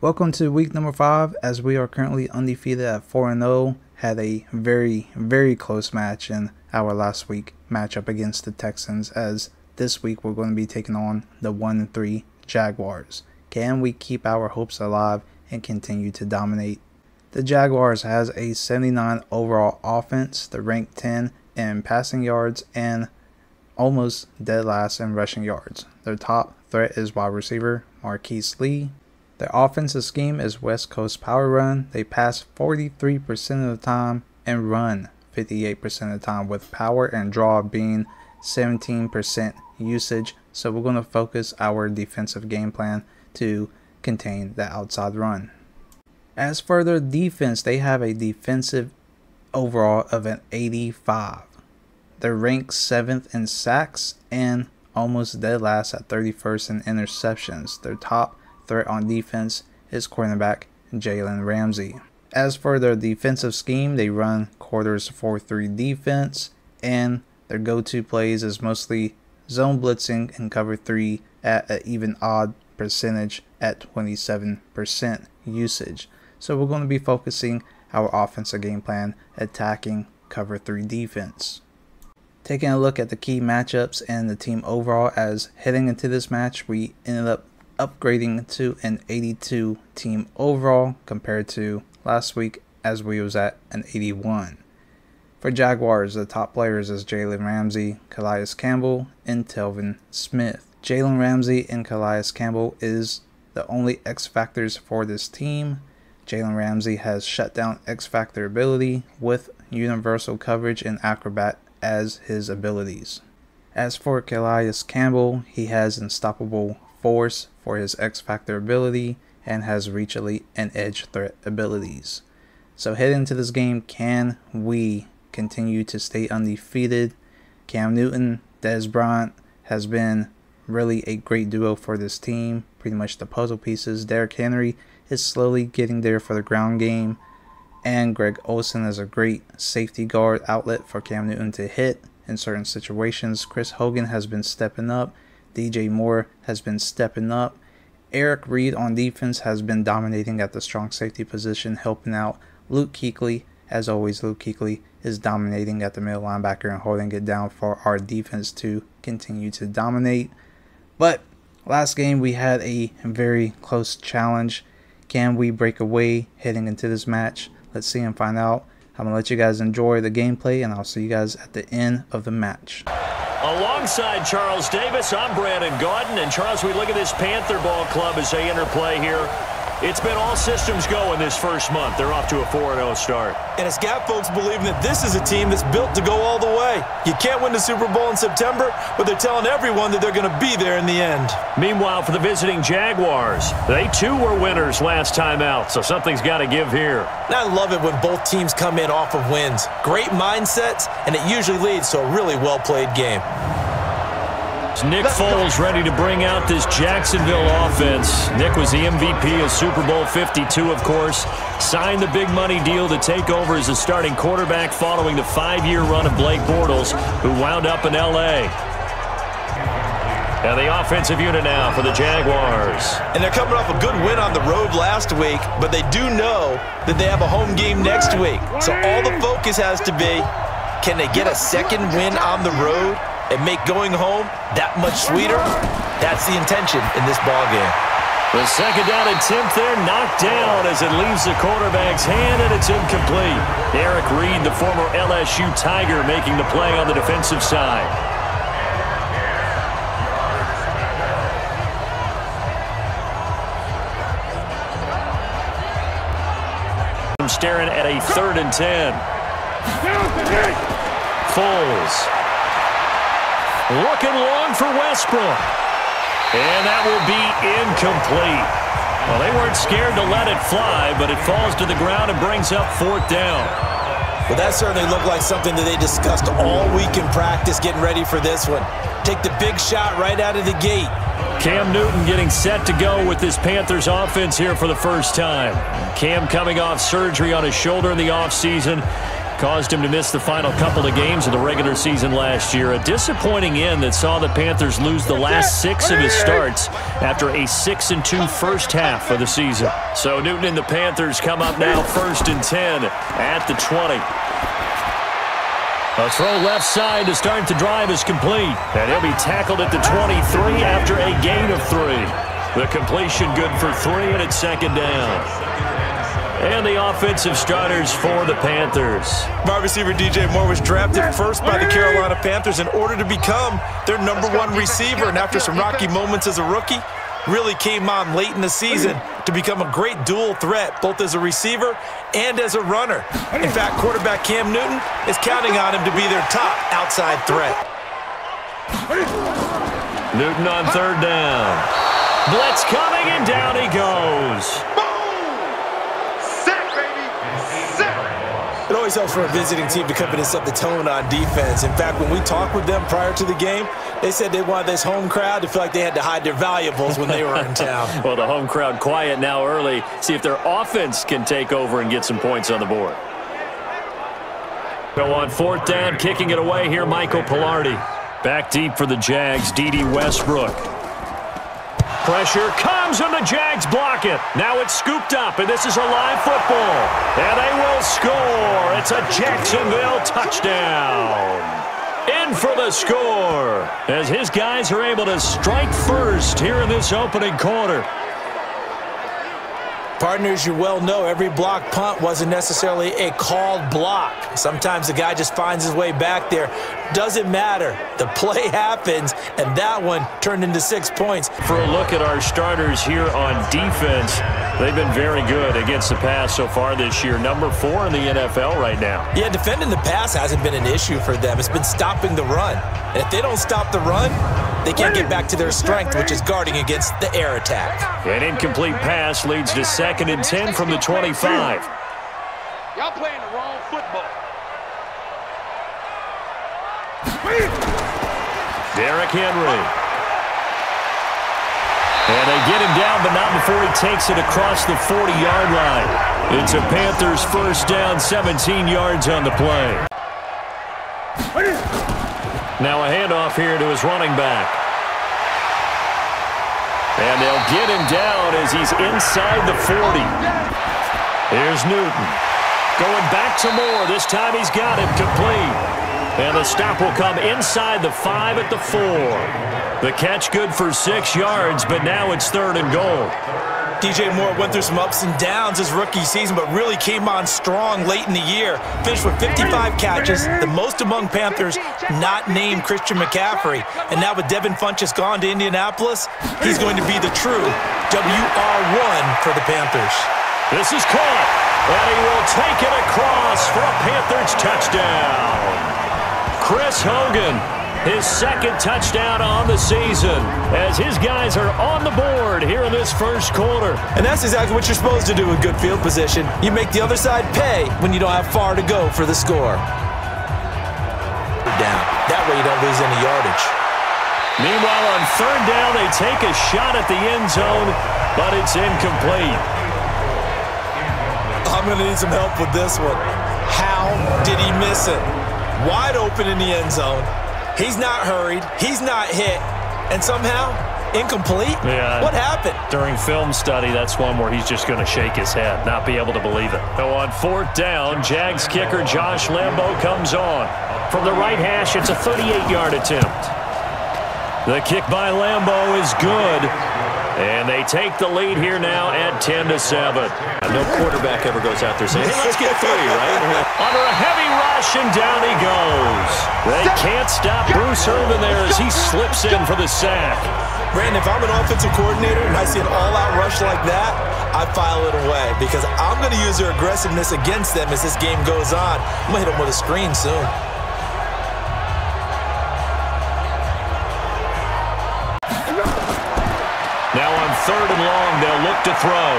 Welcome to week number 5, as we are currently undefeated at 4-0. Had a very close match in our last week matchup against the Texans, as this week we're going to be taking on the 1-3 Jaguars. Can we keep our hopes alive and continue to dominate? The Jaguars has a 79 overall offense. They're ranked 10 in passing yards and almost dead last in rushing yards. Their top threat is wide receiver Marquise Lee. Their offensive scheme is West Coast power run. They pass 43% of the time and run 58% of the time, with power and draw being 17% usage. So we're going to focus our defensive game plan to contain the outside run. As for their defense, they have a defensive overall of an 85. They're ranked 7th in sacks and almost dead last at 31st in interceptions. Their top threat on defense is cornerback Jalen Ramsey. As for their defensive scheme, they run quarters 4-3 defense, and their go-to plays is mostly zone blitzing and cover 3 at an even odd percentage at 27% usage. So we're going to be focusing our offensive game plan attacking cover 3 defense. Taking a look at the key matchups and the team overall, as heading into this match we ended up upgrading to an 82 team overall compared to last week, as we was at an 81. For Jaguars, the top players is Jalen Ramsey, Calais Campbell, and Telvin Smith. Jalen Ramsey and Calais Campbell is the only X factors for this team. Jalen Ramsey has shutdown X factor ability with universal coverage and acrobat as his abilities. As for Calais Campbell, he has unstoppable force for his X factor ability and has reach elite and edge threat abilities. So heading into this game, can we continue to stay undefeated? Cam Newton, Dez Bryant has been really a great duo for this team, pretty much the puzzle pieces. Derrick Henry is slowly getting there for the ground game, and Greg Olsen is a great safety guard outlet for Cam Newton to hit in certain situations. Chris Hogan has been stepping up. DJ Moore has been stepping up. Eric Reed on defense has been dominating at the strong safety position, helping out Luke Kuechly. As always, Luke Kuechly is dominating at the middle linebacker and holding it down for our defense to continue to dominate. But last game we had a very close challenge. Can we break away heading into this match? Let's see and find out. I'm going to let you guys enjoy the gameplay, and I'll see you guys at the end of the match. Alongside Charles Davis, I'm Brandon Gaudin. And Charles, we look at this Panther ball club as they interplay here. It's been all systems go in this first month. They're off to a 4-0 start. And it's got folks believing that this is a team that's built to go all the way. You can't win the Super Bowl in September, but they're telling everyone that they're going to be there in the end. Meanwhile, for the visiting Jaguars, they too were winners last time out, so something's got to give here. And I love it when both teams come in off of wins. Great mindsets, and it usually leads to a really well-played game. Nick Foles ready to bring out this Jacksonville offense. Nick was the MVP of Super Bowl 52, of course. Signed the big money deal to take over as a starting quarterback following the 5-year run of Blake Bortles, who wound up in L.A. And the offensive unit now for the Jaguars. And they're coming off a good win on the road last week, but they do know that they have a home game next week. So all the focus has to be, can they get a second win on the road and make going home that much sweeter? That's the intention in this ball game. The second down attempt there knocked down as it leaves the quarterback's hand, and it's incomplete. Eric Reed, the former LSU Tiger, making the play on the defensive side. I'm staring at a 3rd and 10. Foles. Looking long for Westbrook. And that will be incomplete. Well, they weren't scared to let it fly, but it falls to the ground and brings up 4th down. Well, that certainly looked like something that they discussed all week in practice, getting ready for this one. Take the big shot right out of the gate. Cam Newton getting set to go with this Panthers offense here for the first time. Cam coming off surgery on his shoulder in the offseason. caused him to miss the final couple of games of the regular season last year. A disappointing end that saw the Panthers lose the last 6 of his starts after a 6-2 first half of the season. So Newton and the Panthers come up now 1st and 10 at the 20. A throw left side to start the drive is complete. And he'll be tackled at the 23 after a gain of 3. The completion good for 3, and it's 2nd down. And the offensive starters for the Panthers. Wide receiver DJ Moore was drafted first by the Carolina Panthers in order to become their #1 receiver. And after some rocky moments as a rookie, really came on late in the season to become a great dual threat, both as a receiver and as a runner. In fact, quarterback Cam Newton is counting on him to be their top outside threat. Newton on 3rd down. Blitz coming, and down he goes. It always helps for a visiting team to come in and set the tone on defense. In fact, when we talked with them prior to the game, they said they wanted this home crowd to feel like they had to hide their valuables when they were in town. Well, the home crowd quiet now early. See if their offense can take over and get some points on the board. So on 4th down, kicking it away here, Michael Pilardi. Back deep for the Jags, D.D. Westbrook. Pressure comes, and the Jags block it. Now it's scooped up, and this is a live football. And they will score. It's a Jacksonville touchdown. In for the score, as his guys are able to strike first here in this opening quarter. Partners, you well know every block punt wasn't necessarily a called block. Sometimes the guy just finds his way back there. Doesn't matter. The play happens, and that one turned into 6 points. For a look at our starters here on defense, they've been very good against the pass so far this year. #4 in the NFL right now. Yeah, defending the pass hasn't been an issue for them. It's been stopping the run. And if they don't stop the run, they can't get back to their strength, which is guarding against the air attack. An incomplete pass leads to 2nd and 10 from the 25. Y'all playing the wrong football. Derrick Henry. And they get him down, but not before he takes it across the 40-yard line. It's a Panthers 1st down, 17 yards on the play. Now a handoff here to his running back. And they'll get him down as he's inside the 40. Here's Newton. Going back to Moore. This time he's got it complete. And the stop will come inside the 5 at the 4. The catch good for 6 yards, but now it's 3rd and goal. DJ Moore went through some ups and downs his rookie season, but really came on strong late in the year. Finished with 55 catches, the most among Panthers not named Christian McCaffrey. And now with Devin Funchess gone to Indianapolis, he's going to be the true WR1 for the Panthers. This is caught, and he will take it across for a Panthers touchdown. Chris Hogan, his 2nd touchdown on the season, as his guys are on the board here in this 1st quarter. And that's exactly what you're supposed to do with good field position. You make the other side pay when you don't have far to go for the score. Down. That way you don't lose any yardage. Meanwhile, on 3rd down, they take a shot at the end zone, but it's incomplete. I'm going to need some help with this one. How did he miss it? Wide open in the end zone. He's not hurried. He's not hit. And somehow, incomplete? Yeah. What happened? During film study, that's one where he's just going to shake his head, not be able to believe it. So on 4th down, Jags kicker Josh Lambo comes on. From the right hash, it's a 38-yard attempt. The kick by Lambo is good. And they take the lead here now at 10-7. No quarterback ever goes out there saying, hey, let's get 3, right? Under a heavy rush, and down he goes. They can't stop Bruce Irvin there as he slips in for the sack. Brandon, if I'm an offensive coordinator and I see an all-out rush like that, I file it away because I'm going to use their aggressiveness against them as this game goes on. I'm going to hit them with a screen soon. Now on 3rd and long, they'll look to throw.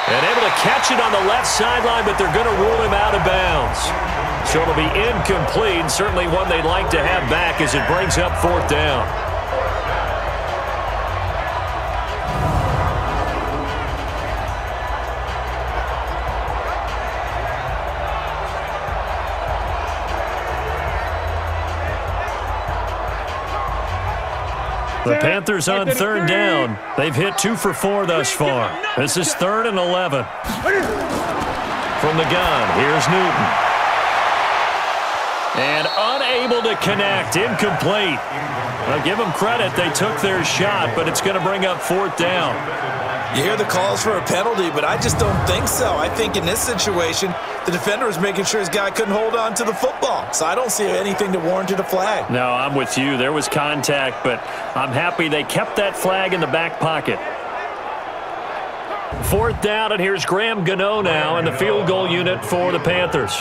And able to catch it on the left sideline, but they're going to rule him out of bounds. So it'll be incomplete, certainly one they'd like to have back as it brings up 4th down. The Panthers on third down. They've hit 2 for 4 thus far. This is 3rd and 11. From the gun, here's Newton. And unable to connect, incomplete. I'll give them credit. They took their shot, but it's going to bring up 4th down. You hear the calls for a penalty, but I just don't think so. I think in this situation, the defender was making sure his guy couldn't hold on to the football. So I don't see anything that warranted a flag. No, I'm with you. There was contact, but I'm happy they kept that flag in the back pocket. 4th down, and here's Graham Gano now in the field goal unit for the Panthers.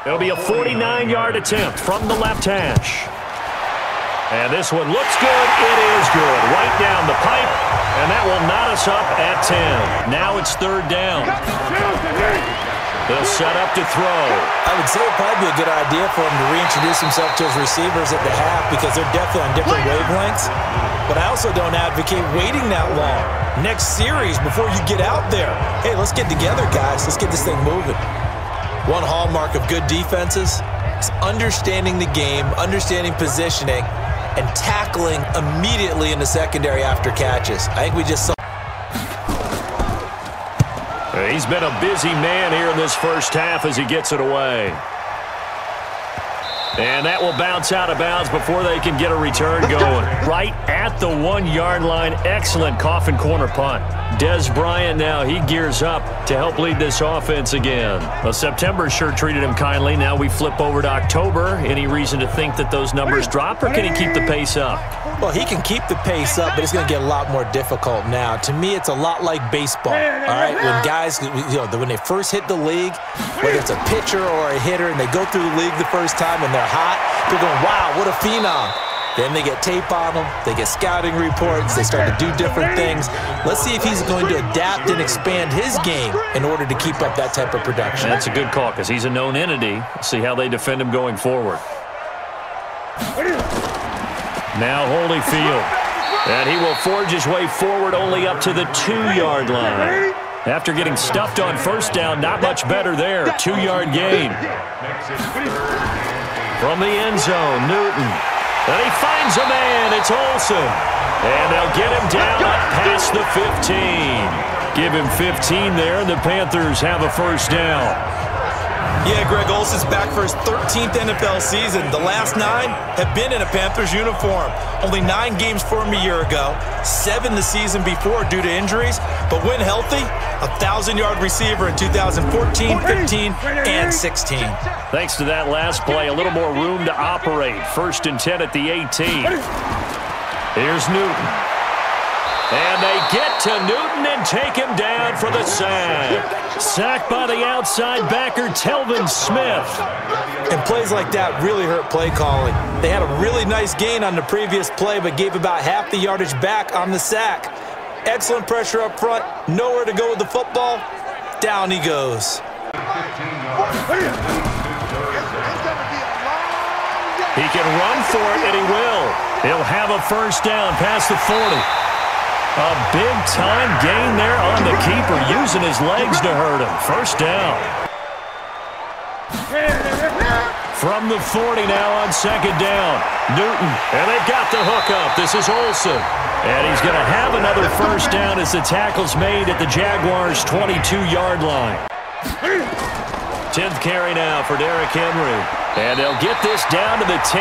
It'll be a 49-yard attempt from the left hash. And this one looks good. It is good. Right down the pipe, and that will knot us up at 10. Now it's 3rd down. They'll set up to throw. I would say it would probably be a good idea for him to reintroduce himself to his receivers at the half because they're definitely on different wavelengths. But I also don't advocate waiting that long. Next series, before you get out there, hey, let's get together, guys. Let's get this thing moving. One hallmark of good defenses is understanding the game, understanding positioning, and tackling immediately in the secondary after catches. I think we just saw. He's been a busy man here in this first half as he gets it away. And that will bounce out of bounds before they can get a return going. Right at the 1-yard line. Excellent coffin corner punt. Dez Bryant now, he gears up to help lead this offense again. Well, September sure treated him kindly. Now we flip over to October. Any reason to think that those numbers drop, or can he keep the pace up? Well, he can keep the pace up, but it's going to get a lot more difficult now. To me, it's a lot like baseball, all right? When guys, when they first hit the league, whether it's a pitcher or a hitter, and they go through the league the first time and they're hot, they're going, wow, what a phenom. Then they get tape on them, they get scouting reports, they start to do different things. Let's see if he's going to adapt and expand his game in order to keep up that type of production. That's a good call because he's a known entity. We'll see how they defend him going forward. Now Holyfield. And he will forge his way forward only up to the 2-yard line. After getting stuffed on first down, not much better there. 2-yard gain. From the end zone, Newton. And he finds a man. It's Olsen. And they'll get him down up past the 15. Give him 15 there, and the Panthers have a first down. Yeah, Greg Olsen's back for his 13th NFL season. The last 9 have been in a Panthers uniform. Only 9 games for him a year ago, 7 the season before due to injuries. But when healthy, a 1,000-yard receiver in 2014, 15, and 16. Thanks to that last play, a little more room to operate. 1st and 10 at the 18. Here's Newton. And they get to Newton and take him down for the sack. Sacked by the outside backer, Telvin Smith. And plays like that really hurt play calling. They had a really nice gain on the previous play, but gave about half the yardage back on the sack. Excellent pressure up front. Nowhere to go with the football. Down he goes. He can run for it, and he will. He'll have a first down past the 40. A big-time gain there on the keeper, using his legs to hurt him. First down. From the 40 now on 2nd down. Newton, and they've got the hook up. This is Olsen. And he's going to have another first down as the tackle's made at the Jaguars' 22-yard line. 10th carry now for Derrick Henry. And they'll get this down to the 10.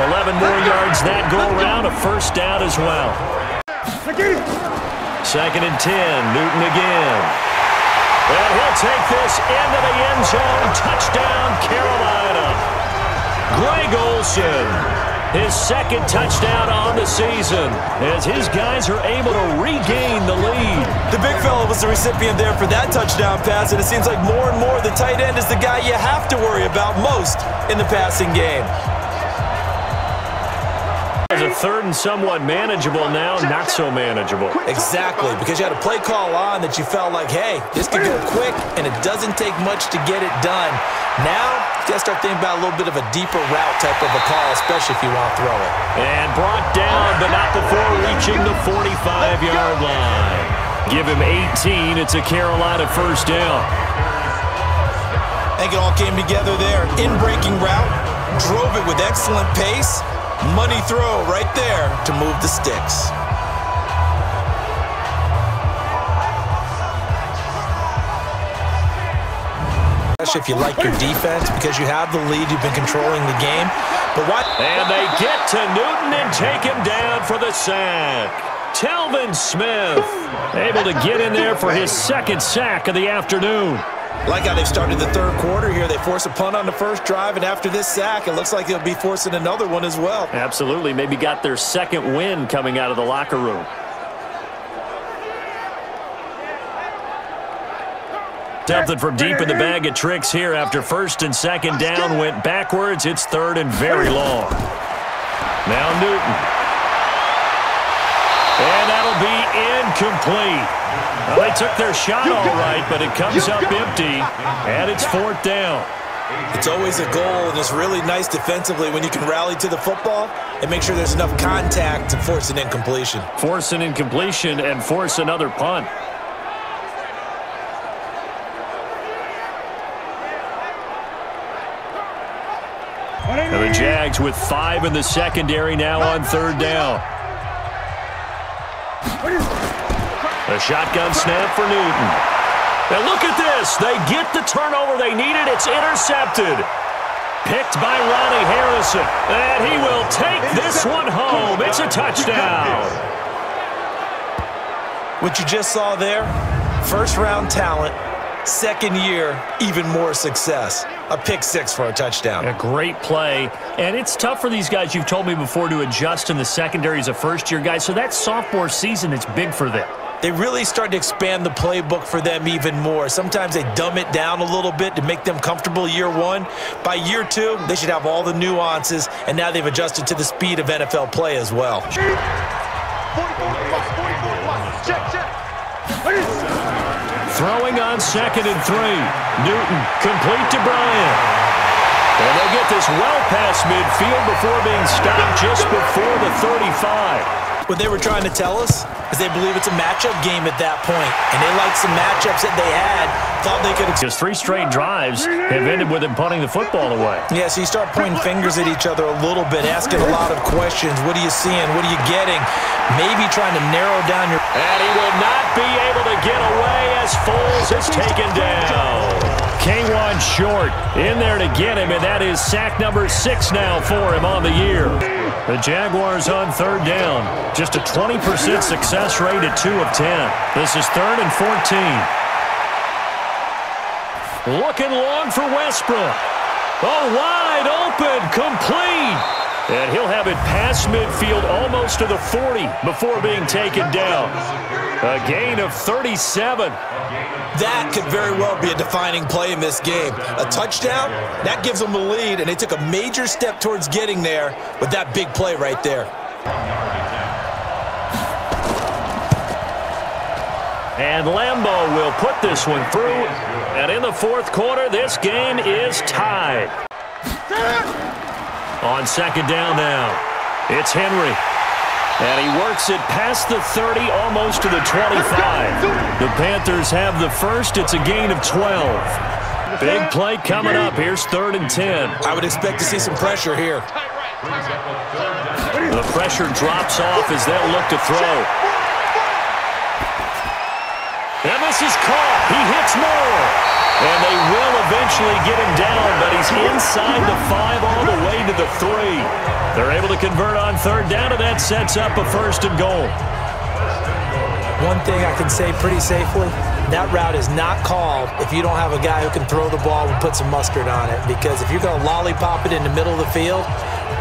11 more yards that go around, a first down as well. 2nd and 10, Newton again. And he'll take this into the end zone. Touchdown, Carolina. Greg Olsen, his 2nd touchdown on the season, as his guys are able to regain the lead. The big fella was the recipient there for that touchdown pass, and it seems like more and more the tight end is the guy you have to worry about most in the passing game. As a 3rd and somewhat manageable now, not so manageable. Exactly, because you had a play call on that you felt like, hey, this could go quick, and it doesn't take much to get it done. Now, you got to start thinking about a little bit of a deeper route type of a call, especially if you want to throw it. And brought down, but not before reaching the 45-yard line. Give him 18. It's a Carolina first down. I think it all came together there. In-breaking route, drove it with excellent pace, Money throw right there to move the sticks. If you like your defense, because you have the lead, you've been controlling the game. But why? And they get to Newton and take him down for the sack. Telvin Smith able to get in there for his second sack of the afternoon. Like how they've started the third quarter here. They force a punt on the first drive, and after this sack, it looks like they'll be forcing another one as well. Absolutely. Maybe got their second win coming out of the locker room. Something from deep in the bag of tricks here after first and second down went backwards. It's third and very long. Now Newton. And that'll be incomplete. Well, they took their shot all right, but it comes up empty, and it's fourth down. It's always a goal, and it's really nice defensively when you can rally to the football and make sure there's enough contact to force an incompletion. Force an incompletion and force another punt. And the Jags with 5 in the secondary now on third down. A shotgun snap for Newton. And look at this. They get the turnover they needed. It's intercepted. Picked by Ronnie Harrison. And he will take this one home. It's a touchdown. What you just saw there, first-round talent, second year, even more success. A pick six for a touchdown. A great play. And it's tough for these guys, you've told me before, to adjust in the secondary as a first-year guy. So that sophomore season is big for them. They really start to expand the playbook for them even more. Sometimes they dumb it down a little bit to make them comfortable year one. By year two, they should have all the nuances, and now they've adjusted to the speed of NFL play as well. Throwing on 2nd and 3. Newton complete to Bryant. And they'll get this well past midfield before being stopped just before the 35. What they were trying to tell us is they believe it's a matchup game at that point, and they liked some matchups that they had, thought they could. Just 3 straight drives have ended with him punting the football away. Yeah, so you start pointing fingers at each other a little bit, asking a lot of questions. What are you seeing? What are you getting? Maybe trying to narrow down your... And he will not be able to get away as Foles is taken down. K1 short in there to get him, and that is sack number 6 now for him on the year. The Jaguars on third down. Just a 20% success rate at 2 of 10. This is 3rd and 14. Looking long for Westbrook. Oh, wide open, complete. And he'll have it past midfield almost to the 40 before being taken down. A gain of 37. That could very well be a defining play in this game. A touchdown, that gives them the lead, and they took a major step towards getting there with that big play right there. And Lambeau will put this one through. And in the fourth quarter, this game is tied. On second down now, it's Henry. And he works it past the 30, almost to the 25. The Panthers have the first. It's a gain of 12. Big play coming up. Here's 3rd and 10. I would expect to see some pressure here. The pressure drops off as they'll look to throw. And this is caught. He hits more. And they will eventually get him down, but he's inside the 5 all the way to the 3. They're able to convert on third down, and that sets up a 1st and goal. One thing I can say pretty safely, that route is not called if you don't have a guy who can throw the ball and put some mustard on it. Because if you're going to lollipop it in the middle of the field,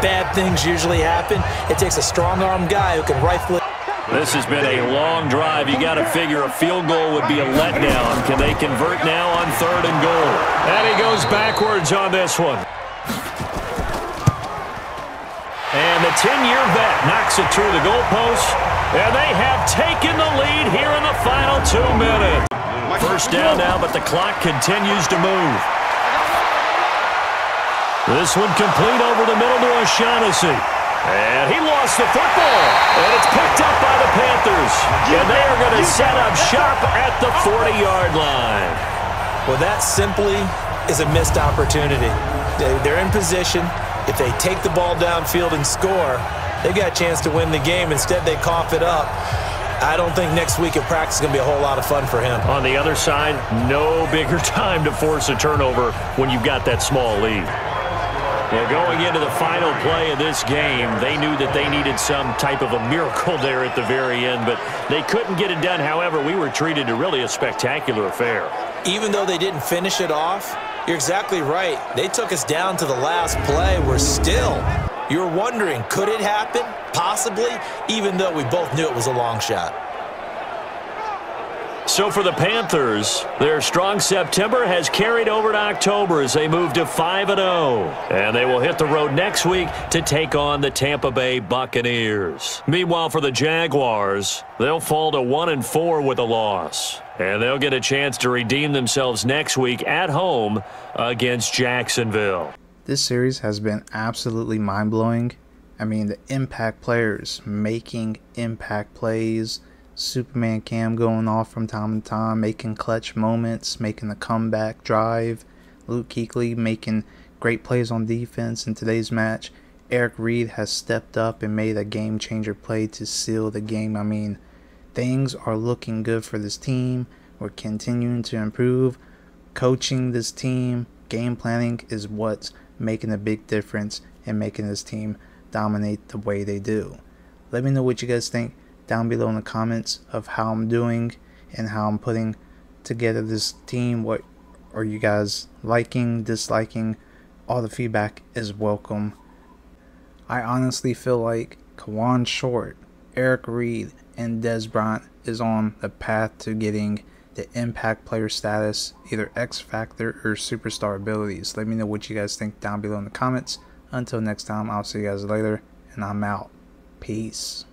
bad things usually happen. It takes a strong-armed guy who can rifle it. This has been a long drive. You got to figure a field goal would be a letdown. Can they convert now on 3rd and goal? And he goes backwards on this one. And the 10-year vet knocks it through the goalpost. And they have taken the lead here in the final 2 minutes. First down now, but the clock continues to move. This one complete over the middle to O'Shaughnessy. And he lost the football. And it's picked up by the Panthers. And they are going to set up shop at the 40-yard line. Well, that simply is a missed opportunity. They're in position. If they take the ball downfield and score, they've got a chance to win the game. Instead, they cough it up. I don't think next week at practice is going to be a whole lot of fun for him. On the other side, no bigger time to force a turnover when you've got that small lead. Well, going into the final play of this game, they knew that they needed some type of a miracle there at the very end, but they couldn't get it done. However, we were treated to really a spectacular affair. Even though they didn't finish it off, you're exactly right. They took us down to the last play. You're wondering, could it happen? Possibly, even though we both knew it was a long shot. So for the Panthers, their strong September has carried over to October as they move to 5-0. And they will hit the road next week to take on the Tampa Bay Buccaneers. Meanwhile, for the Jaguars, they'll fall to 1-4 with a loss. And they'll get a chance to redeem themselves next week at home against Jacksonville. This series has been absolutely mind-blowing. I mean, the impact players making impact plays. Superman Cam going off from time to time, making clutch moments, making the comeback drive. Luke Kuechly making great plays on defense in today's match. Eric Reid has stepped up and made a game-changer play to seal the game. I mean, things are looking good for this team. We're continuing to improve. Coaching this team, game planning is what's making a big difference in making this team dominate the way they do. Let me know what you guys think down below in the comments of how I'm doing and how I'm putting together this team. What are you guys liking, disliking? All the feedback is welcome. I honestly feel like Kawan Short, Eric Reid, and Dez Bryant is on the path to getting the impact player status, either X Factor or superstar abilities. Let me know what you guys think down below in the comments. Until next time, I'll see you guys later, and I'm out. Peace.